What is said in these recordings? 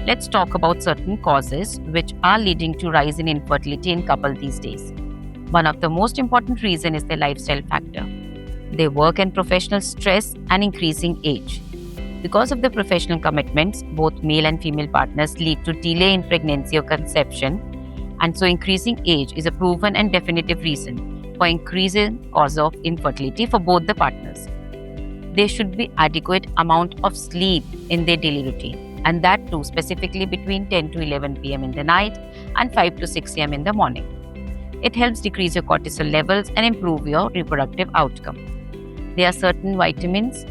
Let's talk about certain causes which are leading to rise in infertility in couples these days. One of the most important reasons is the lifestyle factor. Their work and professional stress and increasing age. Because of the professional commitments, both male and female partners lead to delay in pregnancy or conception, and so increasing age is a proven and definitive reason for increasing cause of infertility for both the partners. There should be adequate amount of sleep in their daily routine, and that too specifically between 10 to 11 p.m. in the night and 5 to 6 a.m. in the morning. It helps decrease your cortisol levels and improve your reproductive outcome. There are certain vitamins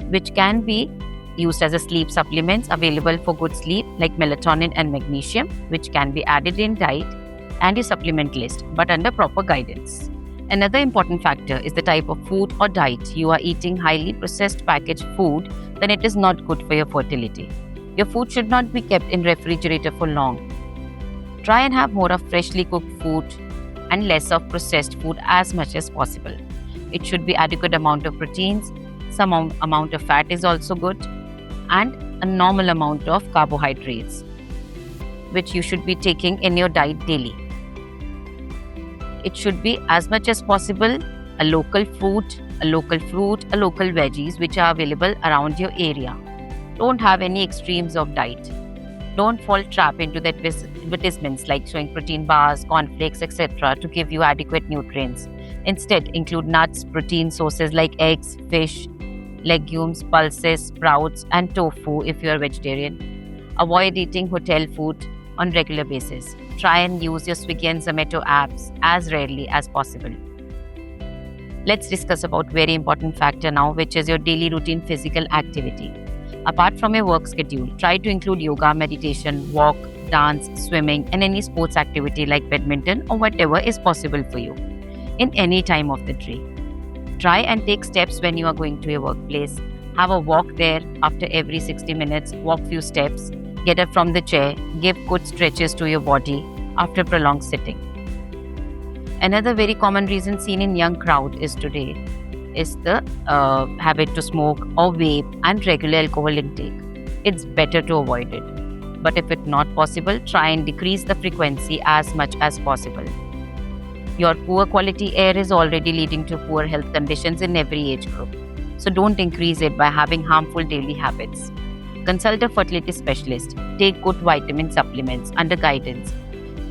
which can be used as a sleep supplements available for good sleep, like melatonin and magnesium, which can be added in diet and your supplement list, but under proper guidance. Another important factor is the type of food or diet. You are eating highly processed packaged food, then it is not good for your fertility. Your food should not be kept in refrigerator for long. Try and have more of freshly cooked food and less of processed food as much as possible. It should be adequate amount of proteins, some amount of fat is also good, and a normal amount of carbohydrates, which you should be taking in your diet daily. It should be as much as possible a local fruit, a local veggies which are available around your area. Don't have any extremes of diet. Don't fall trap into the advertisements like showing protein bars, cornflakes, etc. to give you adequate nutrients. Instead, include nuts, protein sources like eggs, fish, legumes, pulses, sprouts, and tofu if you are vegetarian. Avoid eating hotel food on regular basis. Try and use your Swiggy and Zomato apps as rarely as possible. Let's discuss about very important factor now, which is your daily routine physical activity. Apart from your work schedule, try to include yoga, meditation, walk, dance, swimming, and any sports activity like badminton or whatever is possible for you in any time of the day. Try and take steps when you are going to your workplace. Have a walk there after every 60 minutes, walk few steps, get up from the chair, give good stretches to your body after prolonged sitting. Another very common reason seen in young crowd is today is the habit to smoke or vape and regular alcohol intake. It's better to avoid it. But if it's not possible, try and decrease the frequency as much as possible. Your poor quality air is already leading to poor health conditions in every age group. So don't increase it by having harmful daily habits. Consult a fertility specialist. Take good vitamin supplements under guidance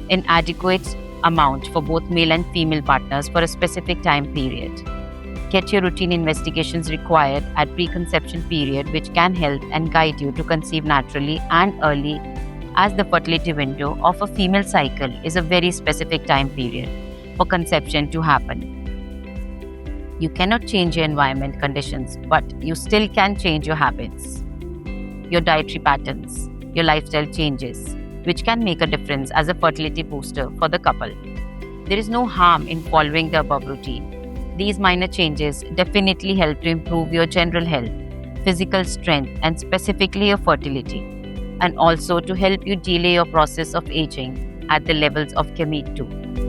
in adequate amount for both male and female partners for a specific time period. Get your routine investigations required at preconception period, which can help and guide you to conceive naturally and early, as the fertility window of a female cycle is a very specific time period for conception to happen. You cannot change your environment conditions, but you still can change your habits, your dietary patterns, your lifestyle changes, which can make a difference as a fertility booster for the couple. There is no harm in following the above routine. These minor changes definitely help to improve your general health, physical strength, and specifically your fertility, and also to help you delay your process of aging at the levels of gamete 2.